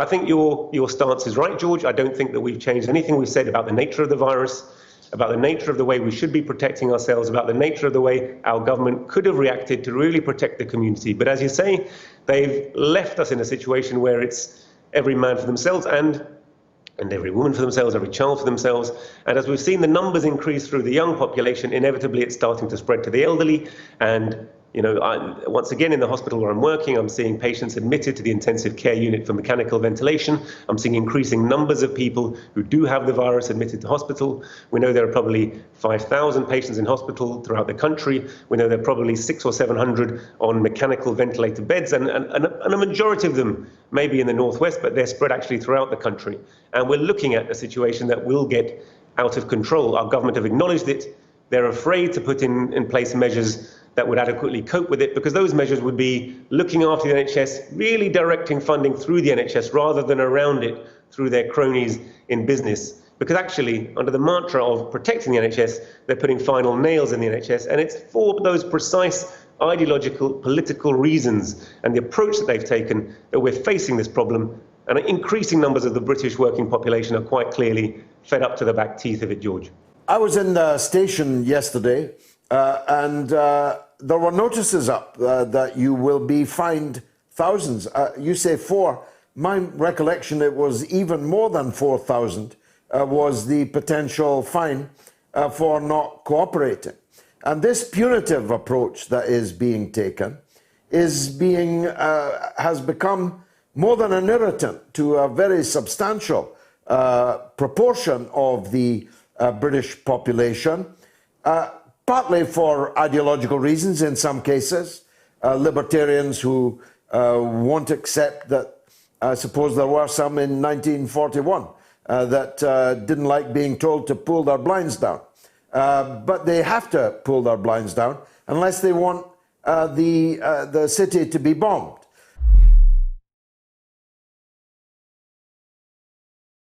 I think your stance is right, George. I don't think that we've changed anything we've said about the nature of the virus, about the nature of the way we should be protecting ourselves, about the nature of the way our government could have reacted to really protect the community. But as you say, they've left us in a situation where it's every man for themselves and every woman for themselves, every child for themselves. And as we've seen the numbers increase through the young population, inevitably it's starting to spread to the elderly. And once again, in the hospital where I'm working, I'm seeing patients admitted to the intensive care unit for mechanical ventilation. I'm seeing increasing numbers of people who do have the virus admitted to hospital. We know there are probably 5,000 patients in hospital throughout the country. We know there are probably 600 or 700 on mechanical ventilator beds, and a majority of them may be in the northwest, but they're spread actually throughout the country. And we're looking at a situation that will get out of control. Our government have acknowledged it. They're afraid to put in place measures that would adequately cope with it, because those measures would be looking after the NHS, really directing funding through the NHS rather than around it through their cronies in business. Because actually, under the mantra of protecting the NHS, they're putting final nails in the NHS, and it's for those precise ideological, political reasons and the approach that they've taken that we're facing this problem, and increasing numbers of the British working population are quite clearly fed up to the back teeth of it, George. I was in the station yesterday, and there were notices up that you will be fined thousands. You say 4. My recollection, it was even more than 4,000 was the potential fine for not cooperating. And this punitive approach that is being taken has become more than an irritant to a very substantial proportion of the British population, partly for ideological reasons in some cases, libertarians who won't accept that. I suppose there were some in 1941 that didn't like being told to pull their blinds down. But they have to pull their blinds down unless they want the city to be bombed.